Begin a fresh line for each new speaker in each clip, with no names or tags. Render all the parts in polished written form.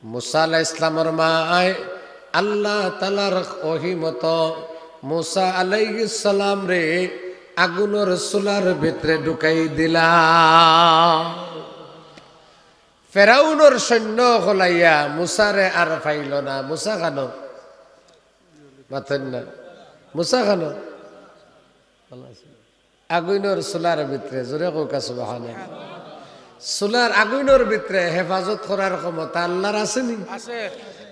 মুসা আলাইহিস সালামের মায় আল্লাহ তাআলার ওহী মতো মুসা আলাইহিস সালাম রে আগুনের চুলার ভিতরে ঢুকাই দিলা। ফেরাউনের সৈন্য হলাইয়া মুসারে আর পাইল না। মুসা খানো মাথেন না, মুসা খানো আগুনের চুলার ভিতরে, জোরে কৌকা সুবহানাল্লাহ। চুলার আগুনের ভিতরে হেফাজত করার ক্ষমতা আল্লাহর আসেনি?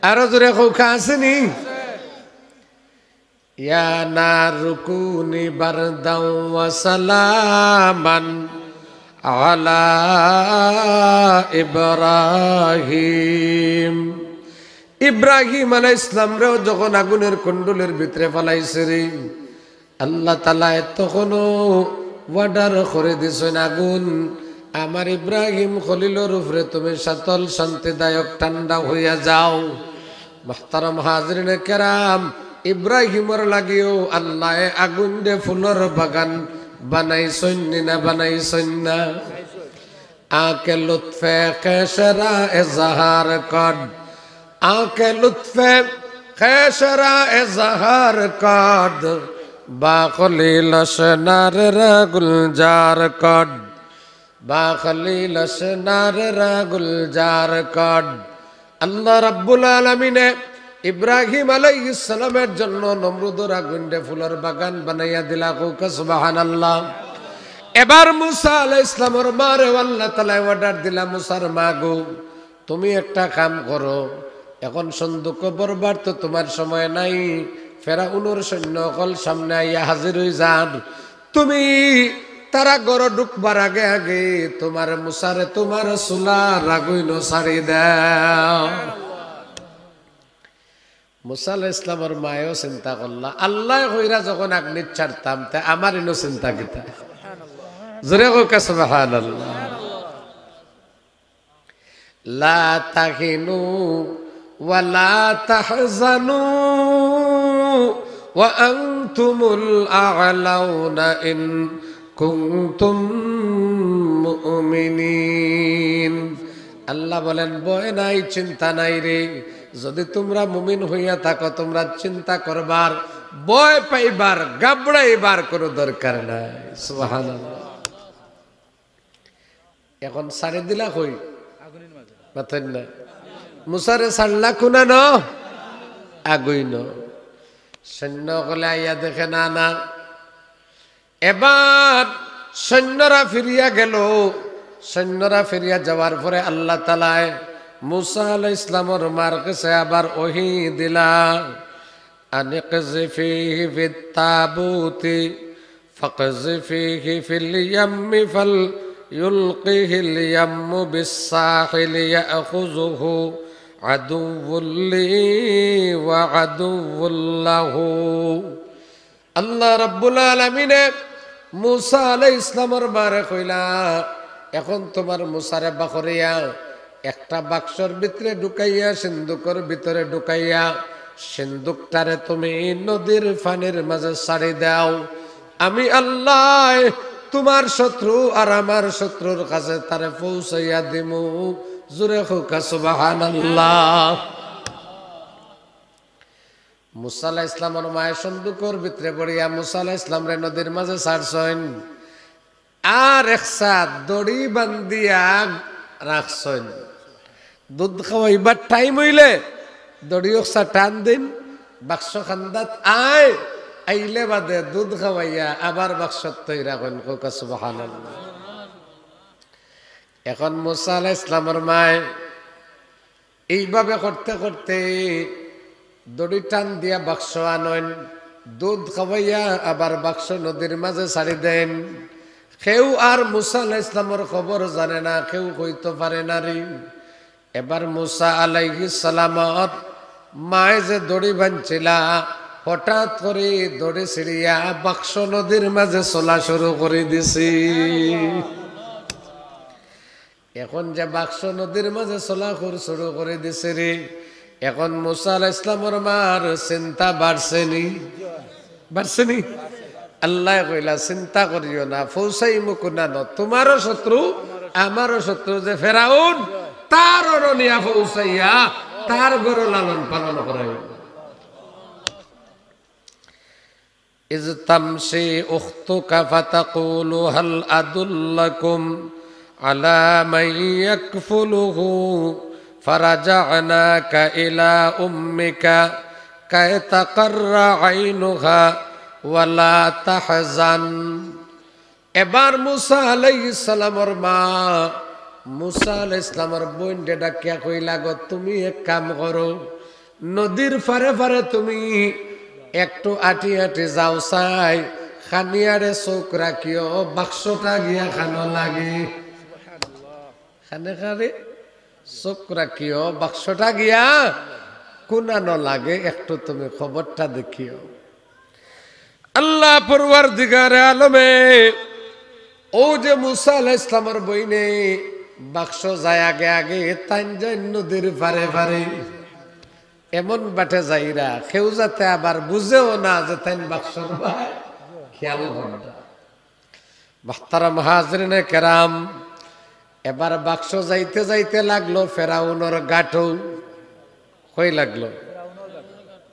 আরো জোরে কৌকা আসেনি? ইয়া নারু কুনি বারদাও ওয়া সালামান আলা ইব্রাহিম। ইব্রাহিম আলাইহিস সালাম রে যখন আগুনের কুণ্ডলের ভিতরে ফলাইছে রে, আল্লাহ তাআলা তখনও ওয়ার্ডার করে দিছেন, আগুন আমার ইব্রাহিম খলিলর উপরে তুমি শীতল শান্তিদায়ক ঠান্ডা হইয়া যাও। মুহতারাম হাজরিনে কেরাম, ইব্রাহিমর লাগিও আল্লাহ আগুন দে ফুলর বাগান বানাইছেন না বানাইছেন না? আকে লুৎফে কেশরা এজাহার কর, আকে লুৎফে কেশরা এজাহার কর, বা খলিল সনার গুলজার কর, বা খলিল সনার গুলজার কর। আল্লাহ রাব্বুল আলামিনে ইব্রাহিম আলাইহিস সালামের জন্য নমরুদের আগুনে ফুলের বাগান বানাইয়া দিলা। কৌকা সুবহানাল্লাহ। এবার মুসা আলাইহিস সালামের মারে আল্লাহ তাআলা অর্ডার দিলা, মুসার মা গো তুমি একটা কাম করো, এখন সন্দুক বরবার তো তোমার সময় নাই, ফেরাউনের সৈন্যকল সামনে আইয়া হাজির হয়ে যান, তুমি তারা গড় ঢুকবার আগে আগে তোমার মুসারে তোমার চুলার আগুন ছাড়ি দাও। মুসা আলাইহিস সালামের মায়েও চিন্তা করলা, আল্লাহ কইরা যখন আগ্নি ছাড়তাম তা আমার ইনো চিন্তা কিতা? জোরে কওকা সুবহানাল্লাহ। লা তাহিনু ওয়া লা তাহজানু ওয়া আনতুমুল আ'লাউনা ইন কুনতুম মুমিনিন। আল্লাহ বলেন ভয় নাই, চিন্তা নাই রে, যদি তোমরা মুমিন হইয়া থাকো তোমরা চিন্তা করবার, ভয় পাইবার, গাবড়াইবার কোনো দরকার নাই। সুবহানাল্লাহ। এখন সারে দিলা কই? মাথেন না, মুসারে সারলা কোনা ন আগুইন। সৈন্য গলে আইয়া দেখে না না। এবার সৈন্যরা ফিরিয়া গেল। সৈন্যরা ফিরিয়া যাওয়ার পরে আল্লাহ তাআলা মুসা আলাইহিস সালামের মার কাছে আবার ওহী দিলা, আনকযিফিহি ফিত তাবুতি ফাকযিফিহি ফিল ইয়াম্মি ফাল ইউলকিহিল ইয়াম্মু বিস সাহিলি ইয়াখুযুহু আদুউল লি ওয়া আদুউল লাহু। আল্লাহ রাব্বুল আলামিন মুসা আলাইহিস সালামের মারে কইলা, এখন তোমার মুসারে বাখরিয়া একটা বাক্সর ভিতরে ঢুকাইয়া, সিন্ধুকের ভিতরে ঢুকাইয়া, সিন্ধুকটারে তুমি নদীর পানির মাঝে ছাড়ি দাও। আমি আল্লাহ তোমার শত্রু আর আমার শত্রুর কাছে তারে পৌঁছাইয়া দিমু। জোরে কওকা সুবহানাল্লাহ। মুসা আলাইহিস সালামের মায়ের সিন্ধুকের ভিতরে পড়িয়া মুসা আলাইহিস সালামরে নদীর মাঝে ছাড়ছেন, আর একসাথ দড়ি বান্ধিয়া রাখছেন। দুধ খাওয়াইবার টাইম হইলে দড়ি একসা টান দিন, বাক্স খান্দাত আয়, আইলে বাদে দুধ খাওয়াইয়া আবার বাক্সত তৈ রাখেন। কওকা সুবহানাল্লাহ। এখন মুসা আলাইহিস সালামের মায় এইভাবে করতে করতে দড়ি টান দিয়া বাক্স আনেন, দুধ খাওয়াইয়া আবার বাক্স নদীর মাঝে ছাড়ি দেন। কেউ আর মুসা আলাইহিস সালামের খবর জানে না, কেউ কইতে পারে না রে। এবার মুসা আলাইহিস সালামত মায়ে যে দড়ি বাঁধছিলা, হঠাৎ করে দড়ি ছিড়িয়া বাক্স নদীর মাঝে চলা শুরু করে দিছি। এখন যে বাক্স নদীর মাঝে চলা শুরু করে দিছে রে, এখন মুসা আলাইহিস সালামের মার চিন্তা বাড়ছেনি? বাড়ছেনি? আল্লাহ কইলা চিন্তা করিও না, ফৌসাইমু কুনান, তোমারও শত্রু আমারও শত্রু যে ফেরাউন, তার অরনিয়া পৌঁছাইয়া তার গরু লালন পালন করাই ইজ তামশি উখতুকা ফাতাকুলু হাল আদুল্লাকুম আলা মান ইয়াকফুলুহু ফারাজa'নাকা ইলা উম্মিকা কাই তাকাররা আইনুহা ওয়ালা তাহজান। এবার মুসা আলাইহিস সালামের মা মুসা আলাইহিস সালামের বোনকে ডাকিয়া কইলা গো তুমি এক কাম করো, নদীর ফারে ফারে তুমি একটু আটি আটি যাও চাই খানিয়ারে চোখ রাখিও বাক্সটা গিয়া খানো লাগে, খানে খানে চোখ রাখিও বাক্সটা গিয়া কোনানো লাগে একটু তুমি খবরটা দেখিও। আল্লাহ পরওয়ারদিগারে আলমে ও যে মুসা আলাইহিস সালামের বইনে বাক্স যায় আগে আগে তাই যায় নদীর পারে পারে এমন বাটে যাইরা কেউ যাতে আবার বুঝেও না যে তাই বাক্সর ভাই খেয়াল করবে। মুহতারাম হাজরিনে কেরাম, এবার বাক্স যাইতে যাইতে লাগলো ফেরাউনের গাটো। কই লাগলো?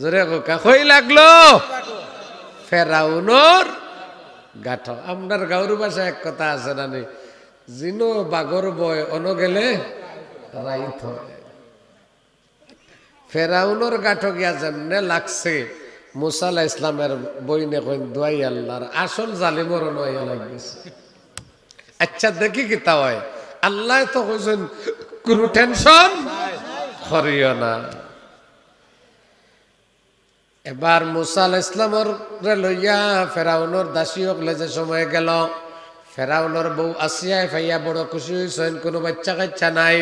জোরে কোকা কই লাগলো? ফেরাউনের গাঠো। আপনার গাঁর ভাষায় এক কথা আছে নানি, জিনো বাগর বয় অন গেলে রাইত হয়। ফেরাউনের গাঠো গিয়া যেমনে লাগছে মুসা আলাইহিস সালামের বইনে কইন দোয়াই আল্লাহর আসল জালিমর নয়া লাগছে। আচ্ছা দেখি কি তা হয়, আল্লাহ তো কইছেন কোনো টেনশন করিও না। এবার মুসা আলাইহিস সালামের লইয়া ফেরাউনের দাসী হকলে যে সময় গেল, ফেরাউনের বউ আসিয়ায় ফাইয়া বড় খুশি হইছেন, কোনো বাচ্চা কাচ্চা নাই।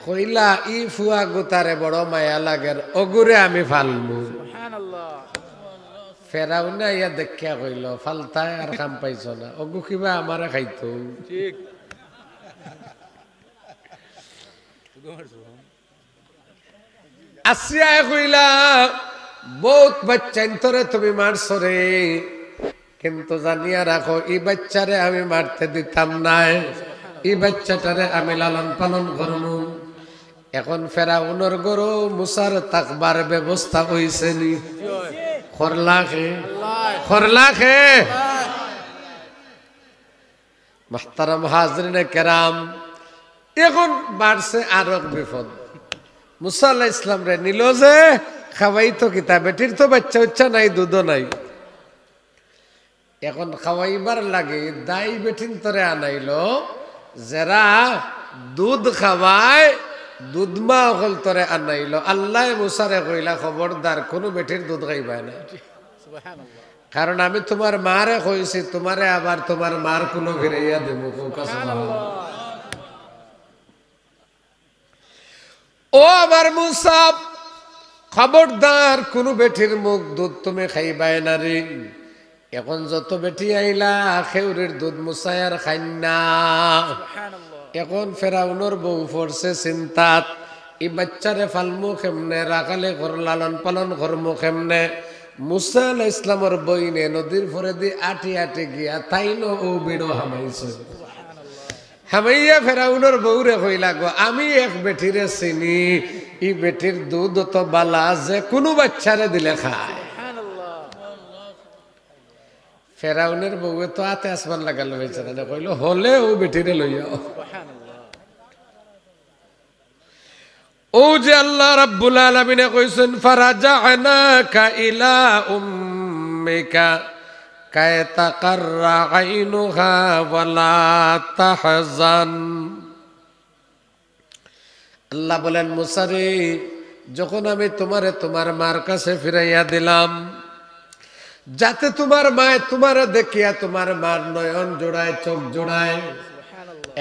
কইলা ই ফুয়া গুতারে বড় মায়া লাগের, অগুরে আমি ফালমু। ফেরাউনে ইয়া দেখিয়া কইল ফালতায় আর কাম পাইছ না, অগু কিবা আমারে খাইতো। আসিয়ায় কইলা বহুত বাচ্চা তোরে তুমি মারছো রে, কিন্তু জানিয়া রাখো এই বাচ্চারে আমি মারতে দিতাম না, এই বাচ্চাটারে আমি লালন পালন করবো। এখন ফেরাউনের গরু মুসার তাকবার ব্যবস্থা হইছে নি? খরলাখে খরলাখে। মুহতারাম হাজরিনে কেরাম, এখন বাড়ছে আরো বিপদ। মুসা আলাইহিস সালাম রে নিল যে খাওয়াই তো কিতা, বেটির তো বাচ্চা উচ্চা নাই, দুধও নাই। এখন খাওয়াইবার লাগে দাই বেটিন তরে আনাইল, যারা দুধ খাওয়ায় দুধ মা অকল তরে আনাইল। আল্লাহ মুসারে কইলা খবরদার কোনো বেটির দুধ খাইবাই না, কারণ আমি তোমার মারে কইছি তোমারে আবার তোমার মার কোনো ফিরাইয়া দেব। ও আমার মুসা, খবরদার কোনো বেটির মুখ দুধ তুমি খাইবাই না রে। এখন যত বেটি আইলা খেউরের দুধ মুসাই আর খাই না। এখন ফেরাউনের বউ পড়ছে চিন্তাত, এই বাচ্চারে ফালমু কেমনে, রাখালে ঘর লালন পালন করমু কেমনে। মুসা আলাইহিস সালামের বইনে নদীর ফরে দি আটি আটি গিয়া তাইনো ও বিড়ো হামাইছে। হামাইয়া ফেরাউনের বউরে কইলা গো আমি এক বেটিরে চিনি, ই বেটির দুধ তো বালা যে কোনো বাচ্চারে দিলে খায়। ফেরাউনের বউয়ে তো আতে আসমান লাগাল হয়েছে না, কইল হলে ও বেটিরে লইয়া। ও যে আল্লাহ রাব্বুল আলামিন কইছেন ফারাজa'নাকা ইলা উম্মিকা কাই তাকাররা আইনুহা ওয়ালা তাহজান। আল্লাহ বলেন মুসা রে, যখন আমি তোমারে তোমার মার কাছে ফিরাইয়া দিলাম, যাতে তোমার মায় তোমার দেখিয়া তোমার মার নয়ন জোড়ায় চোখ জোড়ায়,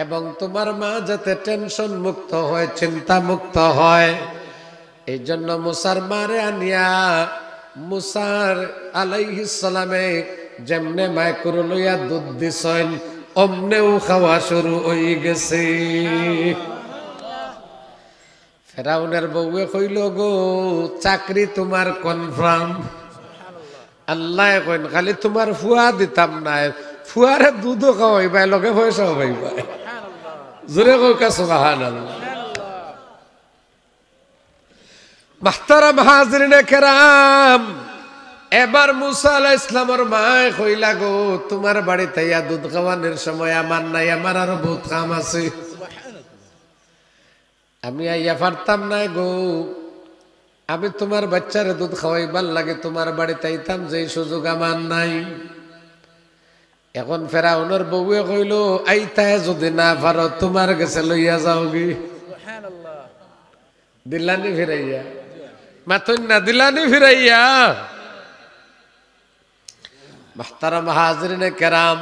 এবং তোমার মা যাতে টেনশন মুক্ত হয় চিন্তা মুক্ত হয়, এই জন্য মুসার মারে আনিয়া মুসার আলাইহিস সালামে যেমনে মায় করে লইয়া দুধ দিছেন অমনেও খাওয়া শুরু হয়ে গেছে। ফেরাউনের বউয়ে কইল গো চাকরি তোমার কনফার্ম। আল্লাহ কইন খালি তোমার ফুয়া দিতাম না, ফুয়ারে দুধও খাওয়াইবাই লগে পয়সাও পাইবাই। জোরে কই কা সুবহানাল্লাহ। মাহতারাম হাজরিনে কেরাম, এবার মুসা আলাইহিস সালামের মায় কইলা গো তোমার বাড়িতে ইয়া দুধ খাওয়ানোর সময় আমার নাই, আমার আরো বহুত কাম আছে, আমি আইয়া পারতাম না গো, আমি তোমার বাচ্চারে দুধ খাওয়াইবার লাগে তোমার বাড়িতে আইতাম, যে সুযোগ আমার নাই। এখন ফেরাউনের বউয়ে কইল আইতায় যদি না পারো তোমার কাছে লইয়া যাওগি। দিলানি ফিরাইয়া, মাতুন না দিলানি ফিরাইয়া। মাহতারাম হাজরিনে কেরাম,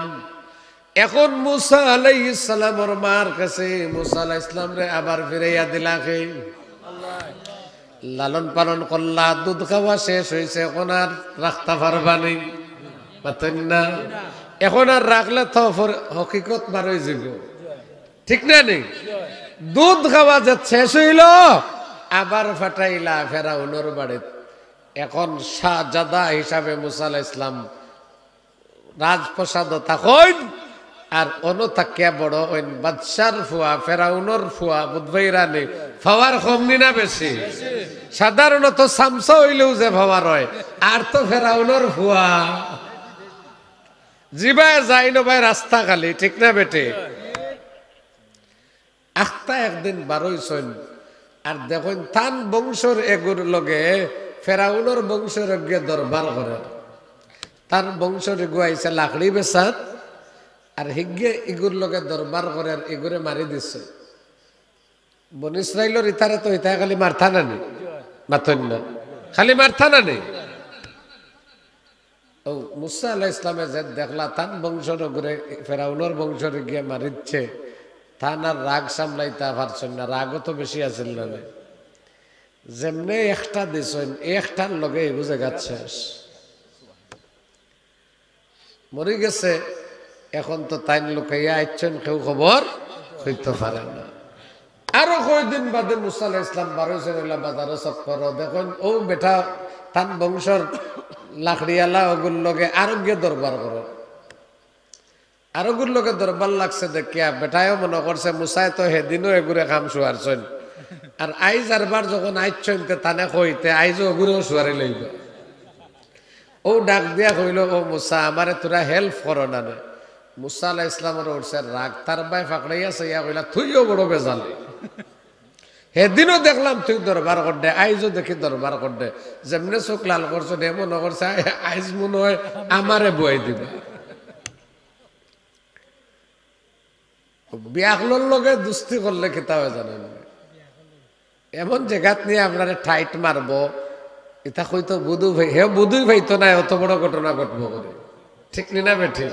এখন মুসা আলাইহিস সালামের মার কাছে মুসা আলাইহিস সালাম রে আবার ফিরাইয়া দিলাকে, লালন পালন করলা, দুধ খাওয়া শেষ হয়েছে, এখন আর রাখতে পারবানি, মাতুন না, এখন আর রাখলে তো হকিকত বার হয়ে যাব, ঠিক না নেই? দুধ খাওয়া যে শেষ হইল আবার ফাটাইলা ফেরাউনের বাড়িতে। এখন শাহজাদা হিসাবে মুসা আলাইহিস সালাম রাজপ্রসাদ থাকইন, আর অনুতাকিয়া বড় হইন বাদশার ফুয়া ফেরাউনের ফুয়া বুধবাই রানী ফাওয়ার কমনি না বেশি? সাধারণত সামসা হইলেও যে ফাওয়ার হয়, আর তো ফেরাউনের ফুয়া জিবায় যাই না ভাই রাস্তা খালি, ঠিক না বেটে? আখতা একদিন বারোইছেন আর দেখুন তান বংশর এগুর লগে ফেরাউনের বংশের গিয়ে দরবার করে, তার বংশর এগু আইসে লাকড়ি বেসাত, আর হিগে ইগুর লগে দরবার করে আর এগুরে মারি দিছে। বন ইসরাইলের ইতারে তো ইতা খালি মারথা না নি, মাতন না খালি মারথা না নি। ও মুসা আলাইহিস সালামে যে দেখলা তান বংশর ঘুরে ফেরাউনের বংশরে গিয়ে মারিচ্ছে, তান আর রাগ সামলাইতে পারছেন না, রাগও তো বেশি আছিল না, যেমনে একটা দিছেন একটার লগে এগু জায়গা শেষ মরি গেছে। এখন তো তাইন লুকাইয়া আইছেন, কেউ খবর হইতে পারে না। আরো কয়দিন বাদে মুসা আলাইহিস সালাম বারোইছেন বাজারও চক্কর, দেখুন ও বেটা তান বংশর লাকড়িয়ালা ওগুর লগে আরো গিয়ে দরবার করে, আরোগুর লগে দরবার লাগছে দেখিয়া বেটায়ও মনে করছে মুসাই তো হেদিনও এগুরে কাম শুয়ারছেন, আর আইজ আরবার যখন আইছেন তানে কইতে আইজও ওগুরেও শুয়ারে লইব। ও ডাক দিয়া কইল ও মুসা আমারে তোরা হেল্প করো না। মুসা আলাইহিস সালামের উঠছে রাগ, তার বাই ফাকড়াইয়াছে, ইয়া কইলা তুইও বড় বেজালি, হেদিনও দেখলাম তুই দরবার করডে, আইজও দেখি দরবার করডে, যেমনে চোখ লাল করছো এমন করছে আইজ মনে হয় আমারে বই দিবা। বিয়াকলোর লগে দুস্তি করলে খেতা হয় জানেন, এমন জায়গাত নিয়ে আপনারা ঠাইট মারবো, এটা হয়তো বুধু ভাই হে বুধুই ভাই তো নাই অত বড় ঘটনা ঘটবো করে, ঠিক না বেঠি?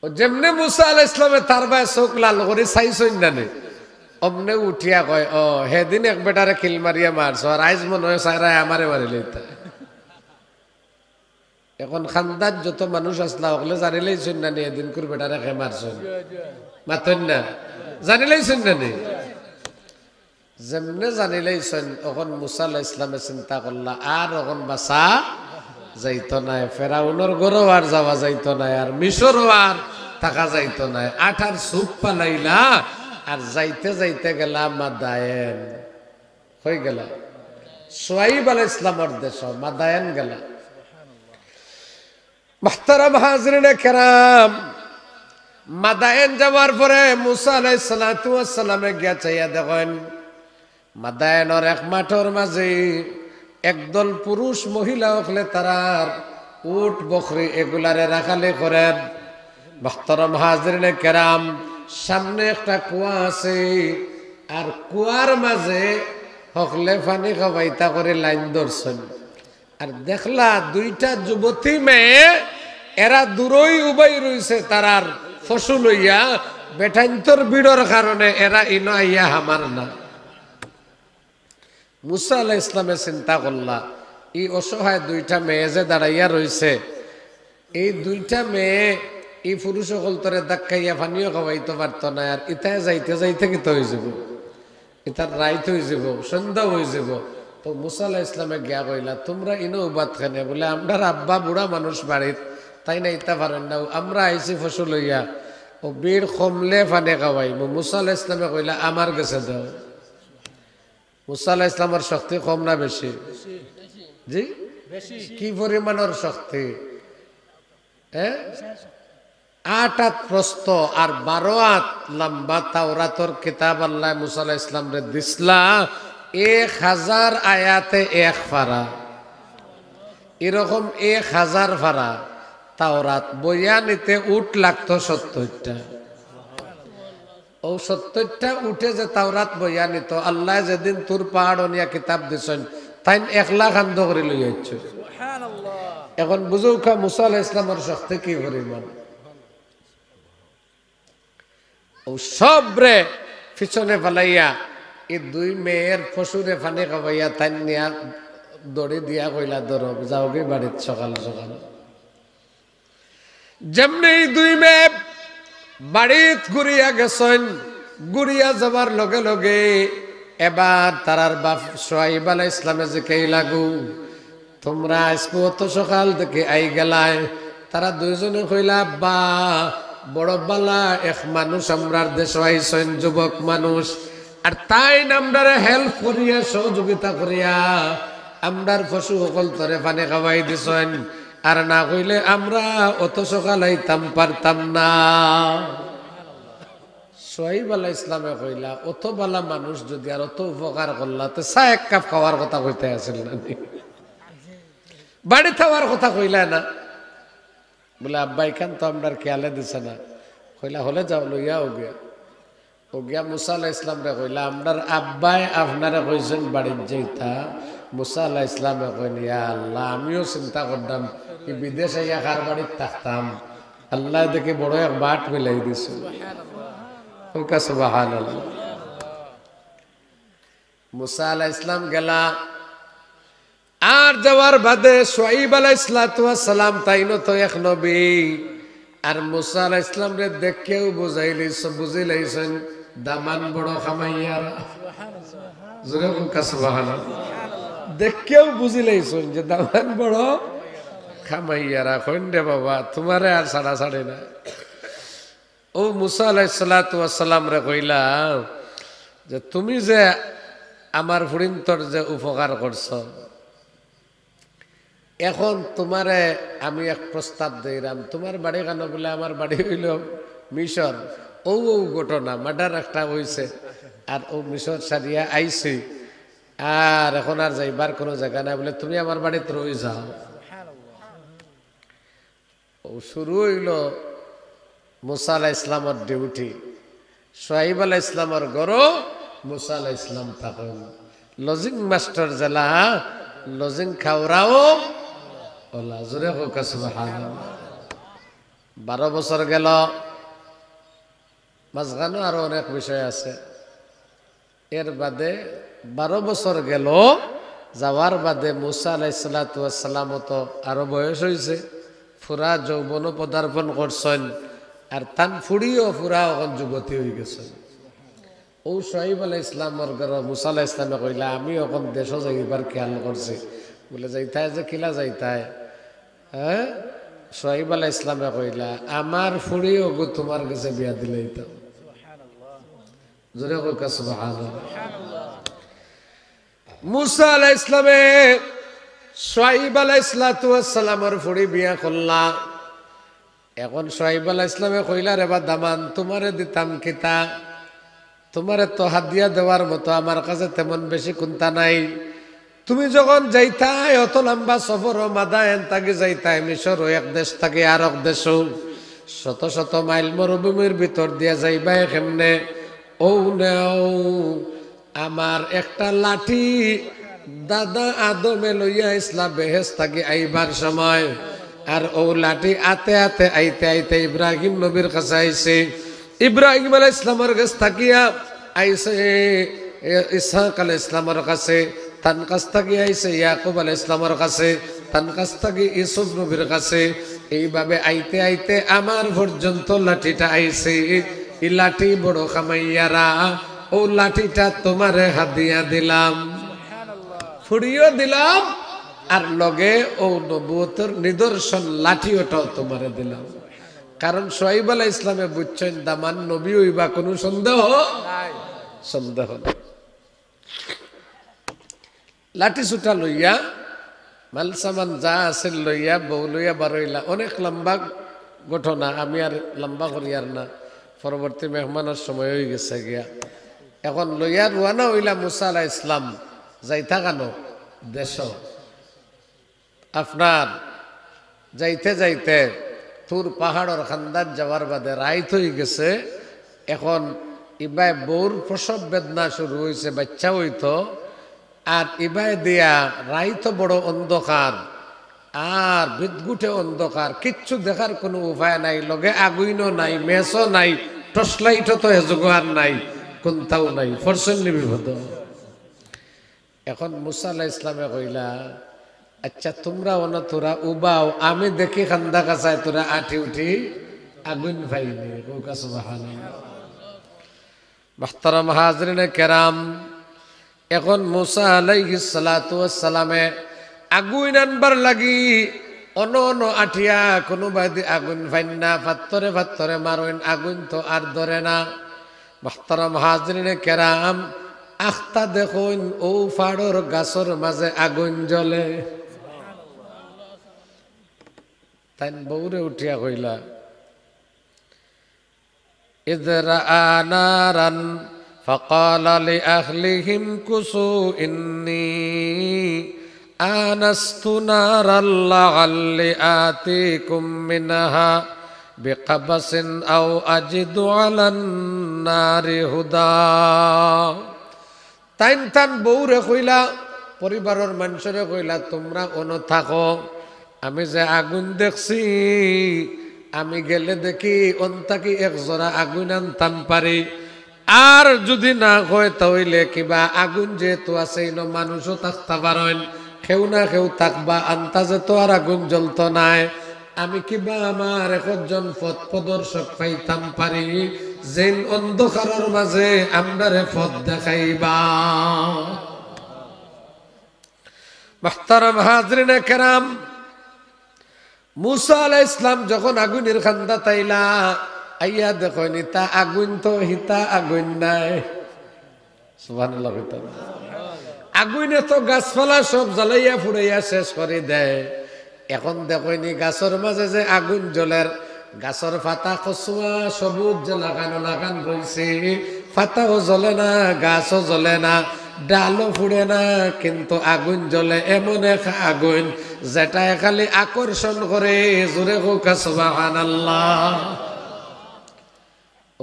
যেমনে মুসা আলাইহিস সালামে তার ভাই চোখ লাল করে চাইছই না নে, অমনে উঠিয়া কয় ও হেদিন এক বেটারে খিল মারিয়া মারছো, আর আইজ মনে হয় সারাই আমারে মারিলে। এখন খানদার যত মানুষ আসলা ওগুলো জানিলেইছেন না নি এদিন করে বেটারে খে মারছেন, মাতন না জানিলেইছেন না নি? যেমনে জানিলেইছেন এখন মুসা আলাইহিস সালামে চিন্তা করলা আর এখন বাসা যাইতো নাই, ফেরাউনের গরও আর যাওয়া যাইতো নাই, আর মিশরও আর থাকা যাইতো নাই, আঠার সুপ পালাইলা আর যাইতে যাইতে গেলা মাদায়েন, হয়ে গেল সোয়াইব আলাইহিস সালামের দেশ মাদায়েন গেলা। মুহতারাম হাজরিনে কেরাম, মাদায়েন যাওয়ার পরে মুসা আলাইহিস সালাতু ওয়াস সালামে গিয়া চাইয়া দেখেন মাদায়েনের এক মাঠের মাঝে একদল পুরুষ মহিলা হলে তারার উট বকরি এগুলারে রাখালে করেন। মুহতারাম হাজরিনে কেরাম, সামনে একটা কুয়া আছে, আর কুয়ার মাঝে হকলে পানি খাবাইতা করে লাইন ধরছেন, আর দেখলা দুইটা যুবতী মেয়ে এরা দূরই উবাই রইছে তারার ফসল হইয়া, বেঠান্তর বিড়র কারণে এরা ইনো আইয়া হামার না। মুসা আলাইহিস সালামে চিন্তা করলা এই অসহায় দুইটা মেয়ে যে দাঁড়াইয়া রইছে, এই দুইটা মেয়ে এই পুরুষ সকল তরে ধাক্কাইয়া পানিও খাওয়াইতে পারতো না, আর ইতায় যাইতে যাইতে কিতা হয়ে যাব, ইতার রাইত হয়ে যাব, সন্ধ্যা হয়ে যাব। তো মুসা আলাইহিস সালামে গিয়া কইলা তোমরা ইনো উবাদ খানে, বলে আমরা আব্বা বুড়া মানুষ বাড়িত তাই না ইতা পারেন না, আমরা আইসি ফসল হইয়া ও বীর কমলে পানি খাওয়াই। মুসা আলাইহিস সালামে কইলা আমার কাছে দাও, মুসা আলাইহিস সালামের শক্তি কম না বেশি? জি কি পরিমাণের শক্তি? 8 হাত প্রস্থ আর 12 হাত লম্বা তাওরাতর কিতাব আল্লাহ মুসা আলাইহিস সালামরে দিছলা 1000 আয়াতে 1 পারা। এরকম 1000 পারা তাওরাত বইয়া নিতে উট লাগতো 70টা। ও 70টা উঠে যে তাওরাত বইয়া নিত, আল্লাহ যেদিন তোর পাহাড় নিয়া কিতাব দিছেন তাই 1 লাখ আন্দ করে লই যাচ্ছে। এখন বুঝো মুসা আলাইহিস সালামের শক্তি কি পরিমাণ। ও সবরে পিছনে ফেলাইয়া এই 2 মেয়ের পশুরে পানি খাওয়াইয়া তাই নিয়া দড়ি দিয়া কইলা ধরো যাও গে বাড়ির সকাল সকাল। যেমনি 2 মেয়ে বাড়িত ঘুরিয়া গেছেন, ঘুরিয়া যাবার লগে লগে এবার তারার বাপ সোহাইব আলাইহিস সালামে যে কে লাগু তোমরা আজকে অত সকাল থেকে আই গেলায়। তারা 2 জনে কইলা বা বড় বালা এক মানুষ আমরার দেশ আইছেন, যুবক মানুষ, আর তাই আমরারে হেল্প করিয়া সহযোগিতা করিয়া আমরার পশু সকল তরে পানি খাওয়াই দিছেন, আর না কইলে আমরা অত সকাল আইতাম পারতাম না। সোহাইব আলাইহিস সালামে কইলা অত বালা মানুষ যদি আর অত উপকার করলা তো 1 কাপ খাওয়ার কথা কইতে আসিল না, বাড়ি খাওয়ার কথা কইলা না? বলে আব্বাই খান তো আমরার খেয়ালে দিছে না। কইলা হলে যাও লইয়া ও গিয়া মুসা আলাইহিস সালামরে কইলা আমরার আব্বাই আপনারে কইছেন বাড়ির যাইতা। মুসা আলাইহিস সালামে কইন ইয়া আল্লাহ আমিও চিন্তা করতাম কি বিদেশে ইয়া কার বাড়িতে থাকতাম, আল্লাহ দেখে বড় এক বাট মিলাই দিছে। সুবহানাল্লাহ। মুসা আলাইহিস সালাম গেলা, আর যাওয়ার বাদে সোহাইব আলাইহিস সালাম তাইনো তো এক নবী, আর মুসা আলাইহিস সালাম রে দেখেও বুঝি লাইছেন দামান বড় খামাইয়ারা। জোরে কোকা সুবহানাল্লাহ। দেখেও বুঝি লাইছেন যে দামান বড় খামাইয়ারা। কইন রে বাবা তোমারে আর ছাড়া ছাড়ে না। ও মুসা আলাইহিস সালাম রে কইলা যে তুমি যে আমার ফুরিন্তর যে উপকার করছো, এখন তোমারে আমি এক প্রস্তাব দিলাম। তোমার বাড়ি কেন? বলে আমার বাড়ি হইল মিশর। ও ঘটনা মার্ডার একটা হয়েছে, আর ও মিশর সারিয়া আইছি, আর এখন আর যাইবার কোনো জায়গা নাই। বলে তুমি আমার বাড়িতে রয়ে যাও। ও শুরু হইল মুসা আলাইহিস সালামের ডিউটি। সোহাইব আলাইহিস সালামের ঘরও মুসা আলাইহিস সালাম থাকেন। লজিং মাস্টার জেলা লজিং খাওরাও ওলা। জোরে হোক সুবহানাল্লাহ। 12 বছর গেল, মাঝখানে আরো অনেক বিষয় আছে। এর বাদে 12 বছর গেল, যাওয়ার বাদে মুসা আলাইহিস সালাম তো আরো বয়স হয়েছে, ফুরা যৌবন পদার্পণ করছেন, আর তান ফুড়িও ফুরা এখন যুবতী হয়ে গেছেন। ও সোহাইব আলাইহিস সালামের ঘর মুসা আলাইহিস সালামে কইলা আমি এখন দেশ যাইবার খেয়াল করছি। বলে যাইতায় যে কিলা যাইতায়? হ্যাঁ, সোহাইব আলাইহিস সালামে কইলা আমার ফুড়িও গো তোমার কাছে বিয়া দিলেই তো। জোরে কইকা সুবহানাল্লাহ। মুসা আলাইহিস সালামে সোহাইব আলাইহিস সালামের ফুড়ি বিয়া করলা। এখন সোহাইব আলাইহিস সালামে কইলা রে বা দামান তোমারে দিতাম কিতা, তোমারে তো হাদিয়া দেওয়ার মতো আমার কাছে তেমন বেশি কোনটা নাই। তুমি যখন যাইতাই অত লম্বা সফর মাদায়েন তাকে যাইতাই মিশর এক দেশ থেকে আর এক দেশ, শত শত মাইল মরুভূমির ভিতর দিয়া যাইবাই কেমনে? ও নেও আমার একটা লাঠি দাদা আদমে লইয়া ইসলাম বেহেস থাকি আইবার সময়, আর ও লাঠি আতে আতে আইতে আইতে ইব্রাহিম নবীর কাছে আইছে। ইব্রাহিম আলাইহিস সালামের কাছে থাকিয়া আইছে ইসহাক আলাইহিস সালামের কাছে, তান কাছ থেকে আইছে ইয়াকুব আলাইহিস সালামের কাছে, তান কাছ থেকে ইউসুফ নবীর কাছে। এইভাবে আইতে আইতে আমার পর্যন্ত লাঠিটা আইছে। এই লাঠি বড় খামাইয়ারা, ও লাঠিটা তোমারে হাদিয়া দিলাম, ফুড়িও দিলাম, আর লগে ও নবুয়তের নিদর্শন লাঠিওটাও তোমারে দিলাম। কারণ সোহাইব আলাইহিস সালামে বুঝছেন দামান নবী হইবা, কোনো সন্দেহ নাই। লাঠি ছুটা লইয়া মাল সামান যা আছে লইয়া বউ লইয়া বারইলা। অনেক লম্বা ঘটনা, আমি আর লম্বা করি আর না, পরবর্তী মেহমানের সময় হয়ে গেছে গিয়া। এখন লইয়া রুয়ানা হইলা মুসা আলাইহিস সালাম যাইতা কানো দেশ। আপনার যাইতে যাইতে তুর পাহাড়ের খান্দার যাওয়ার বাদে রাইত হয়ে গেছে। এখন ইবাই বউর প্রসব বেদনা শুরু হয়েছে, বাচ্চা হইতো। আর ইবাই দিয়া রাইতো বড় অন্ধকার, আর বিদ্যুটে অন্ধকার, কিচ্ছু দেখার কোনো উপায় নাই। লগে আগুইনও নাই, মেসও নাই, টর্চলাইটও তো এযোগ আর নাই, কোনটাও নাই, ফরসন্নি বিপদ। এখন মুসা আলাইহিস সালামে কইলা, আচ্ছা তোমরা ওনা তোরা উবাও, আমি দেখি খান্দা কাছায় তোরা আঠি উঠি আগুন পাইনি। সুবহানাল্লাহ। মুহতারাম হাজরিনে কেরাম, এখন মুসা আলাইহিস সালাতু ওয়াস সালামে আগুন আনবার লাগি অন অন আঠিয়া কোনো বাদি আগুন পাইন না, ফাত্তরে ফাত্তরে মারইন, আগুন তো আর ধরে না। মুহতারাম হাজরিনে কেরাম, আখতা দেখুন ও ফাড়র গাছর মাঝে আগুন জ্বলে। তাই বউরে উঠিয়া কইলা, ইযরা আনারান ফাকালা লিআহলিহিম কুসু ইন্নী আনাস্তু নারাল লাআল্লি আতিকুম মিনহা বিকাবাসিন আও আজিদু আলান নারি হুদা। তাইন তান বউরে কইলা, পরিবারের মানুষরে কইলা, তোমরা অন থাকো, আমি যে আগুন দেখছি, আমি গেলে দেখি অন্তাকি এক জোড়া আগুন আনতাম পারি। আর যদি না হয় তাহলে কিবা আগুন যেহেতু আছে ইনো মানুষও থাকতে পারেন, কেউ না কেউ থাকবা, আন্তাজে তো আর আগুন জ্বলত নাই। আমি কিবা আমার একজন পথ প্রদর্শক পাইতাম পারি, যেন অন্ধকারের মাঝে আমরারে পথ দেখাইবা। মুহতারাম হাজরিনে কেরাম, মুসা আলাইহিস সালাম যখন আগুনের খান্দা তাইলা আইয়া দেখো নিতা আগুন তো হিতা আগুন নাই। সুবহানাল্লাহ। আগুনে তো গাছপালা সব জ্বালাইয়া ফুড়াইয়া শেষ করে দেয়। এখন দেখোনি গাছের মাঝে যে আগুন জ্বলের, গাছের পাতা কচুয়া সবুজ যে লাগানো লাগান রয়েছে, পাতাও জ্বলে না, গাছও জ্বলে না, ডালও ফুড়ে না, কিন্তু আগুন জ্বলে। এমন এক আগুন যেটা খালি আকর্ষণ করে। জোরে হোক সুবহানাল্লাহ।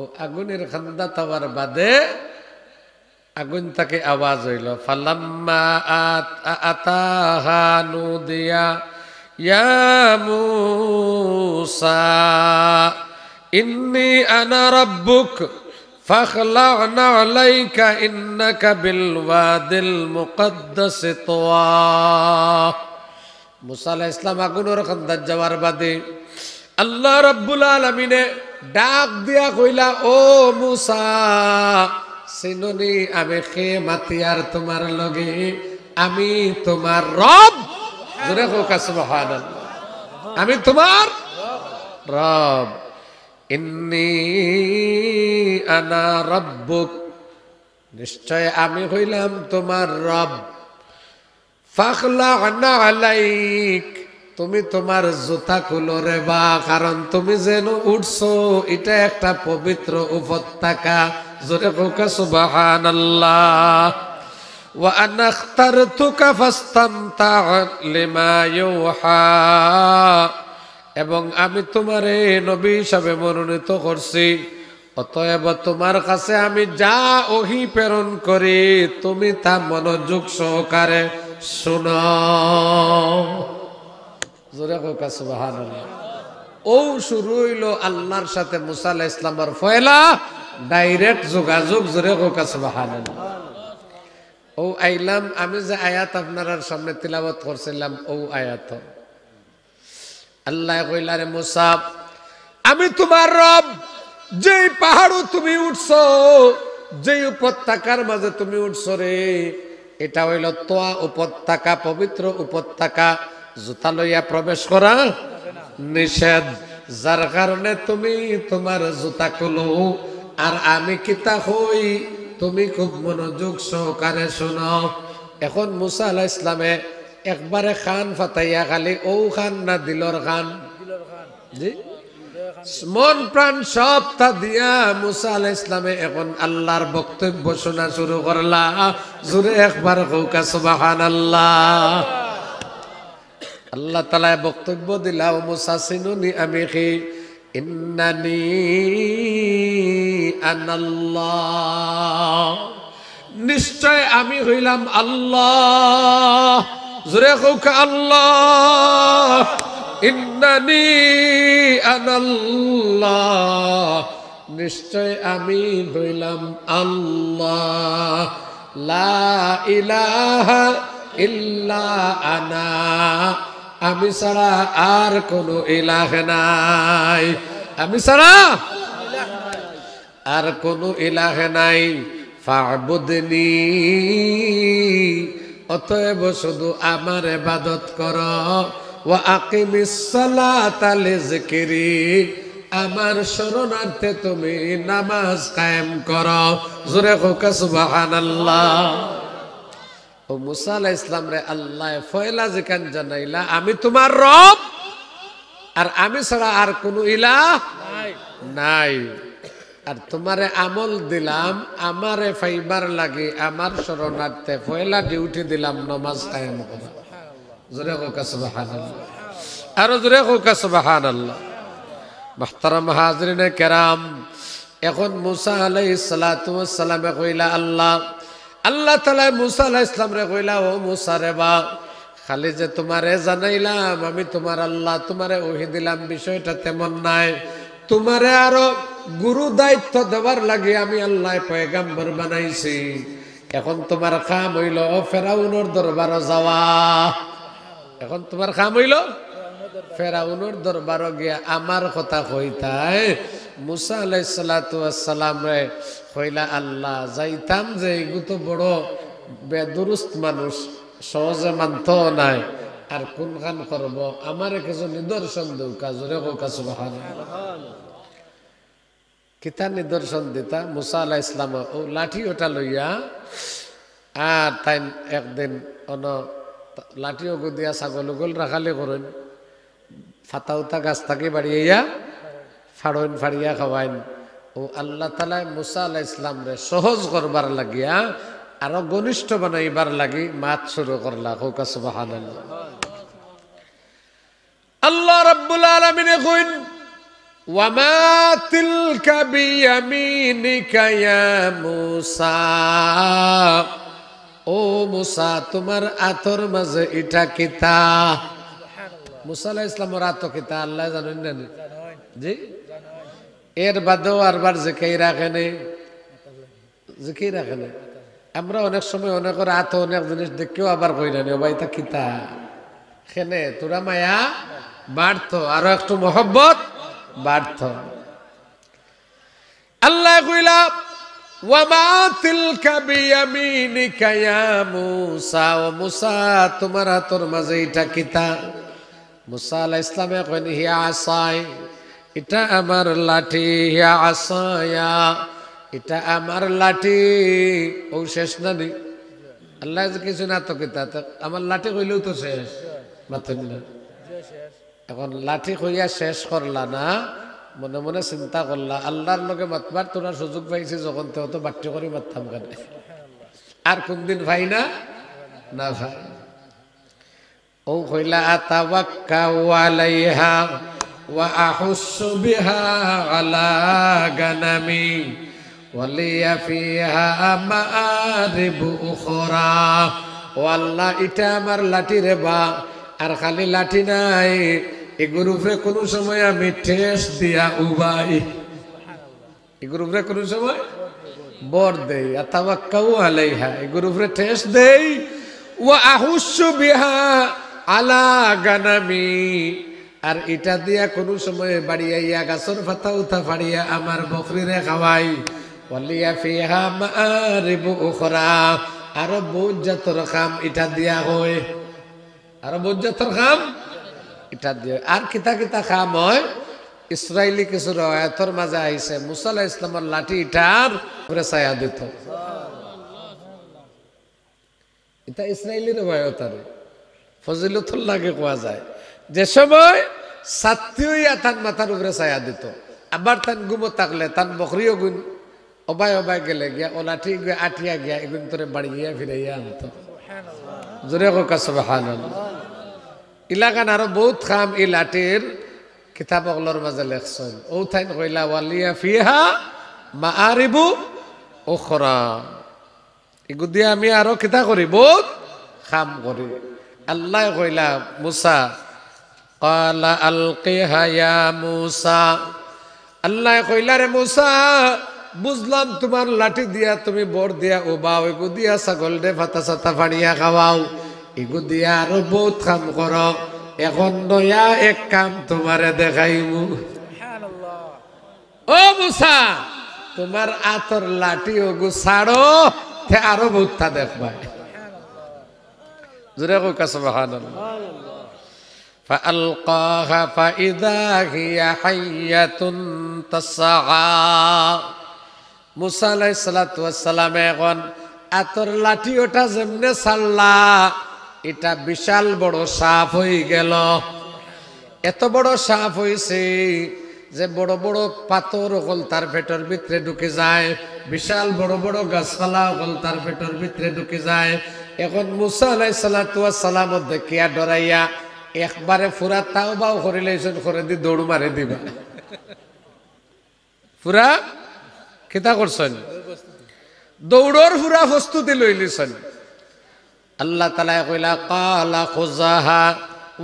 ও আগুনের খান্দা তাওয়ার বাদে আগুন তাকে আওয়াজ হইল, ফালাম্মা আতাহা নুদিয়া ইয়া মুসা ইন্নী আনা রাব্বুক ফাখলা'না আলাইকা ইন্নাকা বিল ওয়াদিল মুকদ্দাস তুওয়া। মুসা আলাইহিস সালাম আগুনের খান্দাত যাওয়ার বাদে আল্লাহ রাব্বুল আলামিনে ডাক দিয়া কইলা, ও মুসা, চিননি আমি খে মাতিয়ার তোমার লগে, আমি তোমার রব। জোরে কোকা সুবহানাল্লাহ। আমি তোমার রব। ইন্নী আনা রাব্বুক, নিশ্চয় আমি হইলাম তোমার রব। ফাখলা'না আলাইক, তুমি তোমার জুতা খুলো রে বা, কারণ তুমি যেন উঠছো এটা একটা পবিত্র উপত্যকা। জোরে কোকা সুবহানাল্লাহ। ওয়া আনা ইখতারতুকা ফাস্তামতা' লিমা ইউহা, এবং আমি তোমারে নবী হিসাবে মনোনীত করছি, অতএব তোমার কাছে আমি যা ওহী প্রেরণ করি তুমি তা মনোযোগ সহকারে শোনো। জোরে কোকা সুবহানাল্লাহ। ও শুরু হইল আল্লাহর সাথে মুসা আলাইহিস সালামের ফয়লা, ডাইরেক্ট যোগাযোগ। জোরে কোকা সুবহানাল্লাহ। ও আইলাম, আমি যে আয়াত আপনার সামনে তিলাওয়াত করছিলাম, ও আয়াত আল্লাহ কইলা, রে মুসা, আমি তোমার রব। যেই পাহাড়ও তুমি উঠছো, যেই উপত্যকার মাঝে তুমি উঠছো রে, এটা হইল তোয়া উপত্যকা, পবিত্র উপত্যকা। জুতা লইয়া প্রবেশ করা নিষেধ, যার কারণে তুমি তোমার জুতা খুলো। আর আমি কিতা হই, তুমি খুব মনোযোগ সহকারে শোনো। এখন মুসা আলাইহিস সালামে একবারে খান ফাতাইয়া খালি ও খান না দিলর খান জি মন প্রাণ সব তা দিয়া মুসা আলাইহিস সালামে এখন আল্লাহর বক্তব্য শোনা শুরু করলা জোরে একবার কওকা সুবহানাল্লাহ আল্লাহ তাআলা বক্তব্য দিলা ও মুসা সিনুনি আমি কি ইন্নানি আনাল্লাহ নিশ্চয় আমি হইলাম আল্লাহ জোরে কওকা আল্লাহ ইন্নানি আনাল্লাহ নিশ্চয় আমি হইলাম আল্লাহ লা ইলাহা ইল্লা আনা আমি ছাড়া আর কোনো ইলাহ নাই আমি ছাড়া আর কোনো ইলাহ নাই ফা'বুদনি অতএব শুধু আমার ইবাদত করো ওয়া আকিমিস সালাতা লিযিকরি আমার শরণার্থে তুমি নামাজ কায়েম করো জোরে কওকা সুবহানাল্লাহ ও মুসা আলাইহিস সালাম রে আল্লাহ ফয়লা জিকান জানাইলা আমি তোমার রব আর আমি ছাড়া আর কোনো ইলাহ নাই আর তোমারে আমল দিলাম আমারে ফাইবার লাগে আমার শরণার্থে ফয়লা ডিউটি দিলাম নামাজ কায়েম করা জোরে কওকা সুবহানাল্লাহ আর জোরে কওকা সুবহানাল্লাহ মুহতারাম হাজিরিনে কেরাম এখন মুসা আলাইহিস সালাতু ওয়াস সালামে কইলা আল্লাহ তাআলা মুসা আলাইহিস সালাম রে কইলা ও মুসা রে বা খালি যে তোমারে জানাইলাম আমি তোমার আল্লাহ তোমারে ওহী দিলাম বিষয়টা তেমন নাই তোমারে আরো গুরু দায়িত্ব দেওয়ার লাগে আমি আল্লাহ পয়গম্বর বানাইছি এখন তোমার কাম হইল ফেরাউনের দরবারে যাওয়া এখন তোমার কাম হইল ফেরাউনের দরবারে গিয়া আমার কথা কইতাই মুসা আলাইহিস সালাতু ওয়াস সালাম রে কইলা আল্লাহ যাইতাম যে এগুতো বড় বেদুরুস্ত মানুষ সহজে মানতো নাই আর কোনখান করব আমারে কিছু নিদর্শন দেও কাজরে কওকা সুবহানাল্লাহ কিতা নিদর্শন দিতা মুসা আলাইহিস সালাম ও লাঠি ওটা লইয়া আর তাই একদিন অন লাঠিও গুদিয়া ছাগল গোল রাখালে করেন ফাতা উতা গাছ থাকি বাড়িয়া ফাড়ইন ফাড়িয়া খাওয়াইন ও আল্লাহ তাআলা মুসা আলাইহিস সালাম রে সহজ করবার লাগিয়া আরো ঘনিষ্ঠ বানাইবার লাগি মাত শুরু করলা কওকা সুবহানাল্লাহ আল্লাহ রাব্বুল আলামিন কইন ওয়ামা তিলকা বিয়ামিনিকা ইয়া মুসা ও মুসা তোমার আতর মাঝে এটা কিতা মুসা আলাইহিস সালামের আত কিতা আল্লাহ জানেন না জি এর বাদেও আরবার জিকির রাখেনি জিকির রাখেনি আমরা অনেক সময় অনেকের আত অনেক জিনিস দেখেও আবার কই না ভাই তা কিতা খেনে তোরা মায়া বাড়তো আরো একটু মহব্বত বাড়তো আল্লাহ কইলা ওয়ামা তিলকা বিয়ামিনিকা ইয়া মুসা ও মুসা তোমার হাতের মাঝে এটা কিতা মুসা আলাইহিস সালাম কইন হিয়া আসাই এটা আমার লাঠি হিয়া আসায়া এটা আমার লাঠি ও শেষ না নি আল্লাহ কিছু না তো কিতা আমার লাঠি কইলেও তো শেষ মাথা না এখন লাঠি কইয়া শেষ করলা না মনে মনে চিন্তা করলা আল্লাহর লগে মাতবার তোরা সুযোগ পাইছি যখন তেও তো বাট্য করে মারতাম কেন আর কোনদিন ভাই না না ভাই ও কইলা আতাওয়াক্কাউ আলাইহা ওয়া আহুসসু বিহা আলা গানামি ওয়ালিয়া ফিহা মাআরিবু উখরা ও আল্লাহ এটা আমার লাঠি রে বা আর খালি লাঠি নাই এগুর উপরে কোনো সময় আমি ঠেস দিয়া উবাই এগুর উপরে কোনো সময় বর দেই আতাওয়াক্কাউ আলাইহা এগুর উপরে ঠেস দেই ওয়া আহুসসু বিহা আলা গানামি আর এটা দিয়া কোনো সময় বাড়িয়া গাছর পাতা উঠা ফাড়িয়া আমার বকরিরে খাওয়াই ওয়ালিয়া ফিহা মাআরিবু উখরা আর বহুত জাতর কাম এটা দিয়া হয় আর বহুত জাতর কাম এটা দিয়ে আর কিতা কিতা কাম হয় ইসরায়েলি কিছু রওয়ায়াতের মাঝে আইছে মুসা আলাইহিস সালামের লাঠি ইটার উপরে ছায়া দিত এটা ইসরায়েলের ভয়তারে ফজিলতুল্লাহকে কোয়া যায় যে সময় ছাত্রীয়া তান মাথার উপরে ছায়া দিত আবার তান গুমো থাকলে তান বকরিও গুণ অবাই অবাই গেলে গিয়া ওলাঠি গিয়া আটিয়া গিয়া এগুন তোরে বাড়ি গিয়া ফিরাইয়া আনতো জোরে কোকা সুবহানাল্লাহ ইলাকান আরো বহুত খাম ই লাঠির কিতাব অগলর মাঝে লেখছেন ও থাইন কইলা ওয়ালিয়া ফিহা মাআরিবু উখরা এগু দিয়ে আমি আরো কিতা করি বহুত খাম করি আল্লাহ কইলা মুসা ক্বালা আলকিহা ইয়া মুসা আল্লাহ কইলা রে মুসা বুঝলাম তোমার লাঠি দিয়া তুমি বর দিয়া উবাও এগু দিয়া ছাগল দে ফাতা সাতা ফাড়িয়া খাওয়াও এগু দিয়া আরো বহুত কাম করো এখন নয়া এক কাম তোমারে দেখাইমু ও মুসা তোমার আতর লাঠি ওগু ছাড়ো তে আরো বহুতটা দেখবা জোরে কইকা সুবহানাল্লাহ فألقاها فإذا هي حية تسعى মুসা আলাইহিস সালাতু ওয়াস সালাম এখন আতর লাঠি ওটা যেমনে ছাড়লা এটা বিশাল বড় সাপ হয়ে গেল এত বড় সাপ হইছে যে বড় বড় পাথর হল তার পেটের ভিতরে ঢুকে যায় বিশাল বড় বড় গাছপালা হল তার পেটের ভিতরে ঢুকে যায় এখন মুসা আলাইহিস সালাতু ওয়াস সালাম দেখিয়া ডরাইয়া একবারে পুরা তাওবাও করে লইছেন করে দি দৌড় মারে দিবা পুরা কিতা করছেন দৌড়র পুরা প্রস্তুতি লই লিছেন আল্লাহ তাআলা কইলা ক্বালা খুযাহা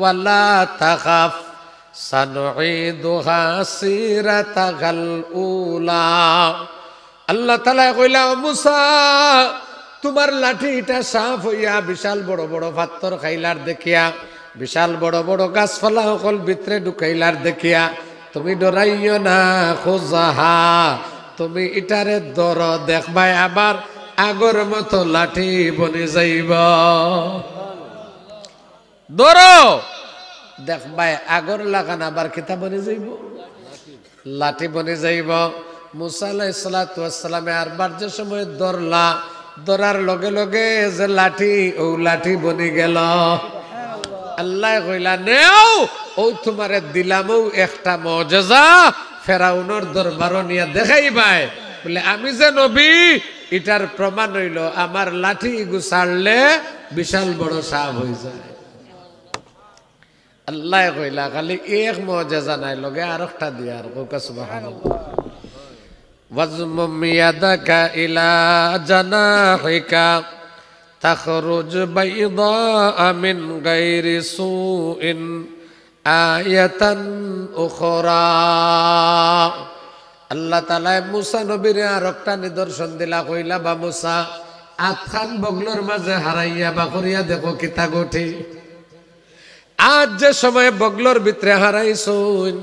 ওয়ালা তাখাফ সানুঈদুহা সিরাতাল উলা আল্লাহ তাআলা কইলা মুসা তোমার লাঠিটা সাফ হইয়া বিশাল বড় বড় পাথর খাইলার দেখিয়া বিশাল বড় বড় গাছপালা সকল ভিতরে ঢুকাইলার দেখিয়া তুমি ডরাইও না খুযাহা তুমি ইটারে দর দেখবাই আবার আগর মতো লাঠি বনে যাইব দর দেখবাই আগর লাগান আবার কিতা বনে যাইব লাঠি বনে যাইব মুসা আলাইহিস সালাতু ওয়াস সালামে আরবার যে সময় ধরলা ধরার লগে লগে যে লাঠি ও লাঠি বনে গেল আল্লাহ কইলা নেও ও তোমারে দিলামও একটা মুজিজা ফেরাউনের দরবারও নিয়া দেখাইবাই বলে আমি যে নবী এটার প্রমাণ হইল আমার লাঠি গুছাড়লে বিশাল বড় সাপ হয়ে যায় আল্লাহ কইলা খালি এক মুজিজা নাই লগে আরেকটা দিয়ার কোকা সুবহানাল্লাহ ওয়াজমুম ইয়াদাকা ইলা জানাহিকা تخرج بيضاء من غير سوء آية أخرى আল্লাহ তাআলা মুসা নবীর আরেকটা নিদর্শন দিলা কইলা বা মুসা আতখান বগলর মাঝে হারাইয়া বা করিয়া দেখো কিতা গঠি আজ যে সময় বগলর ভিতরে হারাইছুন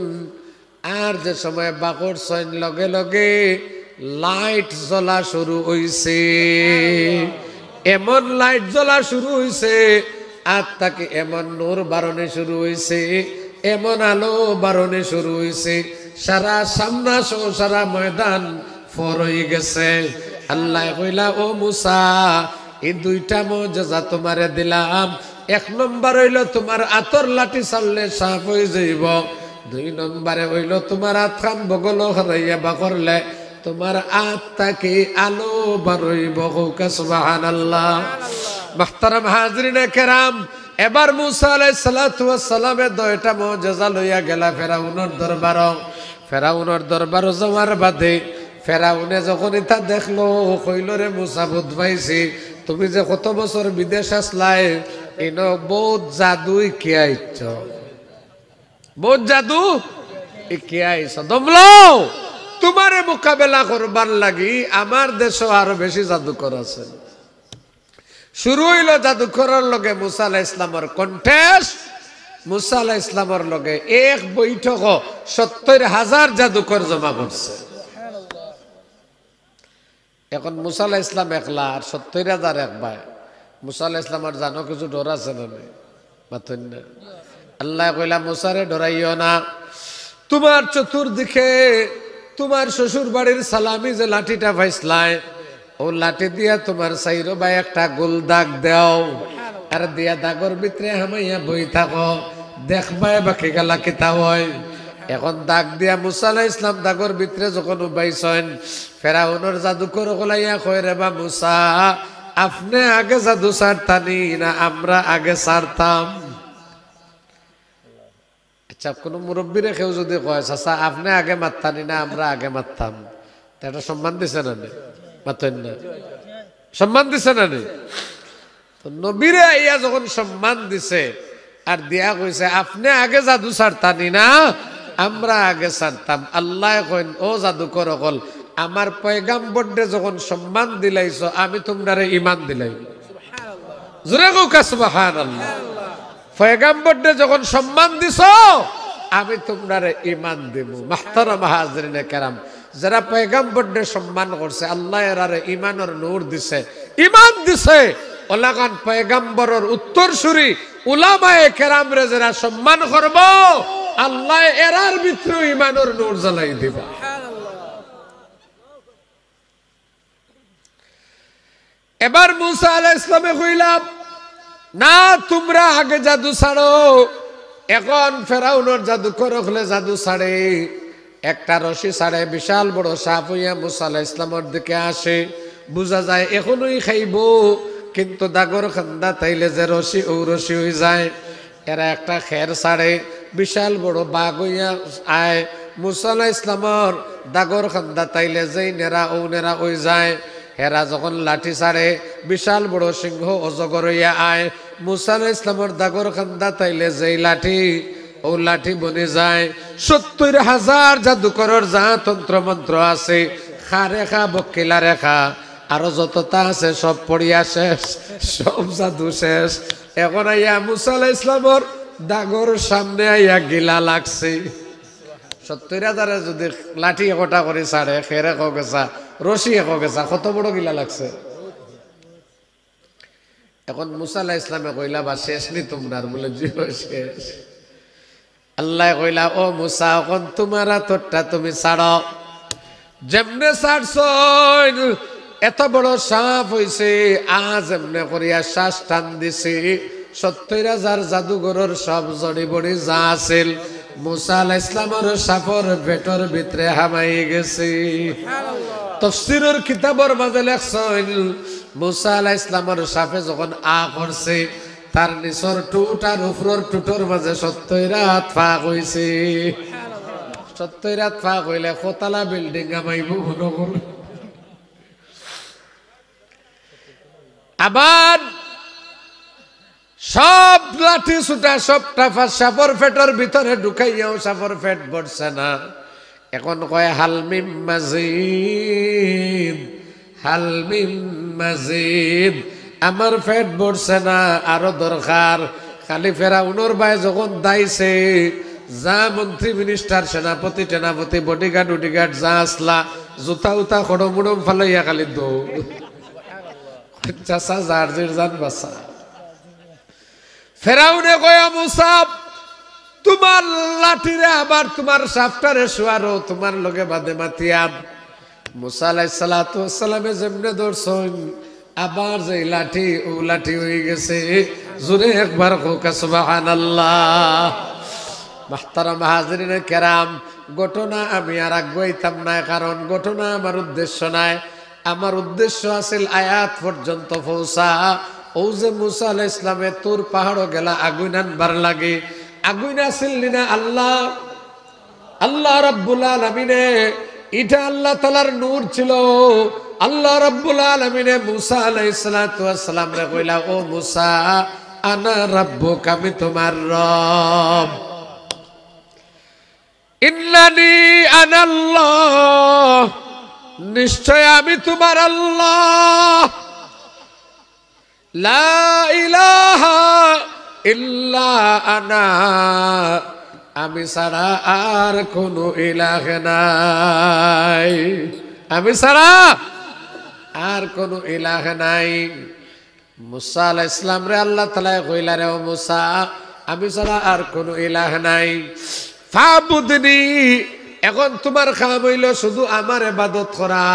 আর যে সময় বাকর সৈন লগে লগে লাইট জ্বলা শুরু হইছে এমন লাইট জ্বলা শুরু হইছে আর তাকে এমন নূর বারণে শুরু হইছে এমন আলো বারণে শুরু হইছে সারা সামনা সহ সারা ময়দান ফর হয়ে গেছে আল্লাহ কইলা ও মুসা এই দুইটা মুজিজা তোমারে দিলাম এক নম্বর হইল তোমার আতর লাঠি ছাড়লে সাপ হয়ে যাইব দুই নম্বরে হইল তোমার আতখান বগল হারাইয়া বা করলে তোমার আত্মাকে আলো বারইব কওকা সুবহানাল্লাহ মুহতারাম হাজরিনে কেরাম এবার মুসা আলাইহিস সালাতু ওয়াস সালামে দুইটা মুজিজা লইয়া গেলা ফেরাউনের দরবার যাওয়ার বাদে ফেরাউনে যখন এটা দেখলো কইল রে মুসা বুঝ পাইছি তুমি যে কত বছর বিদেশ আসলাই ইন বহুত জাদুই কি আইছ বহুত জাদু কি আইছ দমলো তোমারে মোকাবেলা করবার লাগি আমার দেশে আরো বেশি জাদুকর আছে শুরু হইল জাদুকরের লগে মুসা আলাইহিস সালামের কন্টেস্ট মুসা আলাইহিস সালামের লগে এক বৈঠক ৭০,০০০ জাদুকর জমা করছে এখন মুসা আলাইহিস সালাম একলা আর ৭০,০০০ এক ভাই মুসা আলাইহিস সালামের জানো কিছু ডর আছে না মাতুন না আল্লাহ কইলা মুসারে ডরাইও না তোমার চতুর্দিকে তোমার শ্বশুর বাড়ির সালামি যে লাঠিটা পাইছলাই ও লাঠি দিয়া তোমার সাইরো ভাই একটা গোল দাগ দাও আর দিয়া দাগর ভিতরে হামাইয়া বই থাকো দেখবাই বাকি গেলা কিতা হয়। এখন দাগ দিয়া মুসা আলাইহিস সালাম দাগর ভিতরে যখন উবাইছেন ফেরাউনের জাদুকর গলাইয়া কয় রে বা মুসা আপনি আগে জাদু ছাড়তানি না আমরা আগে ছাড়তাম? আচ্ছা কোন মুরব্বীরে কেউ যদি কয় চাচা আপনি আগে মারতানি না আমরা আগে মারতাম, তা এটা সম্মান দিছে না? মাতেন না, সম্মান দিছে না? তো নবীরে ইয়া যখন সম্মান দিছে আর দিয়া কইছে আপনি আগে জাদু ছাড়তানি না আমরা আগে ছাড়তাম, আল্লাহ কইন ও জাদুকর হল আমার পয়গাম্বরকে যখন সম্মান দিলাইছো আমি তোমরারে ঈমান দিলাই। জোরে কও সুবহানাল্লাহ। পয়গাম্বরকে যখন সম্মান দিছো আমি তোমরারে ঈমান দেব। মুহতারাম হাজিরিনে কেরাম, যারা পয়গাম্বরকে সম্মান করছে আল্লাহ এরারে ঈমানের নূর দিছে, ঈমান দিছে। ওলাগান পয়গাম্বরের উত্তরসূরি উলামায়ে কেরামরে যারা সম্মান করব আল্লাহ এরার ভিতরে ঈমানের নূর জ্বালাই দিবা। এবার মুসা আলাইহিস সালামে কইলাম না তোমরা আগে জাদু ছাড়ো। এখন ফেরাউনের জাদুকর হলে জাদু ছাড়ে, একটা রশি ছাড়ে, বিশাল বড় সাপ হইয়া মুসা আলাইহিস সালামের দিকে আসে। বুঝা যায় এখনই খাইব, কিন্তু দাগর খান্দা তাইলে যে রশি ও রশি হয়ে যায়। এরা একটা খের ছাড়ে, বিশাল বড় বাঘ হইয়া আয়। মুসা আলাইহিস সালামের দাগর খান্দা তাইলে যেই নেরা ও নেরা হয়ে যায়। হেরা যখন লাঠি ছাড়ে বিশাল বড় সিংহ অজগর হইয়া আয়। মুসা আলাইহিস সালামের দাগর খান্দা তাইলে যেই লাঠি ও লাঠি বনে যায়। ৭০,০০০ জাদুকরের যা তন্ত্র মন্ত্র আছে খা রেখা বকিলা রেখা আরো যতটা আছে সব পড়িয়া শেষ, সব জাদু শেষ। এখন আইয়া মুসা আলাইহিস সালামের দাগর সামনে আইয়া গিলা লাগছে। ৭০,০০০ যদি লাঠি একটা করে ছাড়ে, খেরে এক গেছা, রশি এক গেছা, কত বড় গিলা লাগছে। এখন মুসা আলাইহিস সালামে কইলা বা শেষ নি তোমরা? বলে জি শেষ। আল্লাহ কইলা ও মুসা এখন তোমার তোরটা তুমি ছাড়ো। যেমনে ছাড়ছ এত বড় সাপ হইছে, আজ এমনে করিয়া শ্বাস টান দিছে ৭০,০০০ জাদুঘরের সব জড়ি বড়ি যা আছিল মুসা আলাইহিস সালামের সাপর পেটের ভিতরে হামাই গেছে। তাফসীরের কিতাবের মাঝে লেখছেন মুসা আলাইহিস সালামের সাপে যখন আ করছে তার নিচর টুট আর উপরের টুটোর মাঝে ৭০,০০০ ফাঁক হইছে। ৭০,০০০ ফাঁক হইলে কতলা বিল্ডিং আমাইব মনে করুন। আবার সব লাঠি ছুটা সবটা সাপর পেটের ভিতরে ঢুকাইয়াও সাপর পেট ভরছে না। এখন কয় হালমিম মাজিদ, হালমিম মাজিদ, আমার পেট ভরছে না, আরো দরকার। খালি ফেরাউনের ভাই যখন দাইছে যা মন্ত্রী মিনিস্টার সেনাপতি টেনাপতি বডিগার্ড উডিগার্ড যা আসলা জুতা উতা খড়মুড়ম ফালাইয়া খালি দৌড়। চাচা যার জির জান বাসা। ফেরাউনে কয়া মুসা তোমার লাঠিরে আবার তোমার সাপটারে শুয়ারো, তোমার লগে বাদে মাতিয়াম। মুসা আলাইহিস সালাতু ওয়াস সালামে যেমনে দৌড়ছেন আবার যে লাঠি ও লাঠি হয়ে গেছে। জোরে একবার কোকা সুবহানাল্লাহ। মুহতারাম হাজিরিনে কেরাম, ঘটনা আমি আর আগাইতাম না, কারণ ঘটনা আমার উদ্দেশ্য নাই। আমার উদ্দেশ্য আছিল আয়াত পর্যন্ত পৌঁছা। ও যে মুসা আলাইহিস সালামে তোর পাহাড় গেলা আগুন আনবার লাগে, আগুন আসিল না আল্লাহ, আল্লাহ রাব্বুল আলামিনে, এটা আল্লাহ তাআলার নূর ছিল। আল্লাহ রাব্বুল আলামিনে মুসা আলাইহিস সালাতু ওয়াস সালাম রে কইলা ও মুসা আনা রাব্বুকা, আমি তোমার রব। ইন্নানি আনাল্লাহ, নিশ্চয় আমি তোমার আল্লাহ। লা ইলাহা ইল্লা আনা, আমি ছাড়া আর কোনো ইলাহ নাই, আমি ছাড়া আর কোনো ইলাহ নাই। মুসা আলাইহিস সালাম রে আল্লাহ তাআলা কইলা রে ও মুসা আমি ছাড়া আর কোনো ইলাহ নাই। ফাবুদনি, এখন তোমার কাম হইল শুধু আমার ইবাদত করা।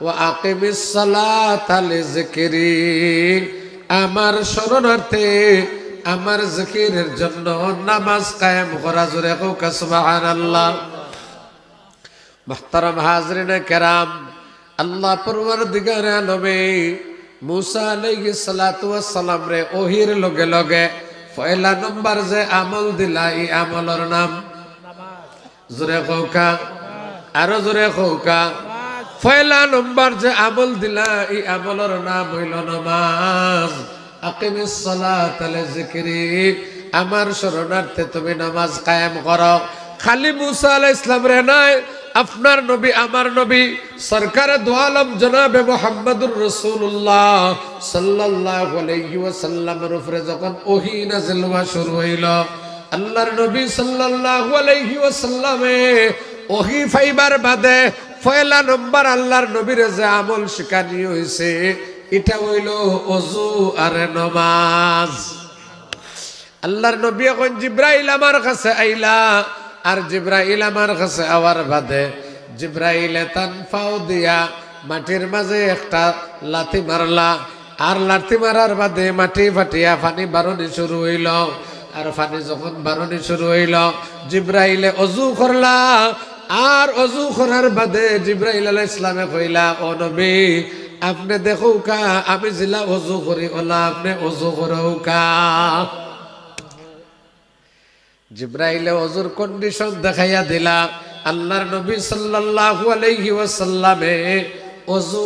ওয়া আকিমিস সালাতা লিযিকরি, আমার শরণার্থে আমার জিকিরের জন্য নামাজ কায়েম করা। জোরে হোক সুবহানাল্লাহ। মুহতারাম হাজরিনে কেরাম, আল্লাহ পরওয়ারদিগার আলমে মুসা আলাইহিস সালাতু ওয়াস সালাম রে ওহির লগে লগে পয়লা নম্বর যে আমল দিলা, এই আমলের নাম জোরে হোকা, আরো জোরে হোকা। পয়লা নম্বর যে আমল দিলা, এই আমলের নাম হইল নামাজ। আকিমিস সালাতা লিযিকরি, আমার শরণার্থে তুমি নামাজ কায়েম করো। খালি মুসা আলাইহিস সালাম রে নাই, আপনার নবী আমার নবী সরকার দু আলম জনাবে মুহাম্মদুর রাসূলুল্লাহ সাল্লাল্লাহু আলাইহি ওয়াসাল্লামের উপরে যখন ওহী নাযিল হওয়া শুরু হইল, আল্লাহর নবী সাল্লাল্লাহু আলাইহি ওয়াসাল্লামে ওহী ফাইবার বাদে পয়লা নম্বর আল্লাহর নবীর যে আমল শিখানি হইছে, এটা হইল ওযু আর নামাজ। আল্লাহর নবী এখন জিব্রাইল আমার কাছে আইলা, আর জিব্রাইল আমার কাছে আওয়ার বাদে জিব্রাইলে তান ফাও দিয়া মাটির মাঝে একটা লাথি মারলা, আর লাথি মারার বাদে মাটি ফাটিয়া ফানি বারণি শুরু হইল। আর ফানি যখন বারণি শুরু হইল, জিব্রাইলে অজু করলা, আর অজু করার বাদে জিব্রাইল আলাইহিস সালামে কইলা, ও নবী আপনি দেখো কা আমি জিলা অজু করি, ওলা আপনি অজু করো কা। জিব্রাইলে ওযুর কন্ডিশন দেখাইয়া দিলা। আল্লাহর নবী সাল্লাল্লাহু আলাইহি ওয়াসাল্লামে ওযু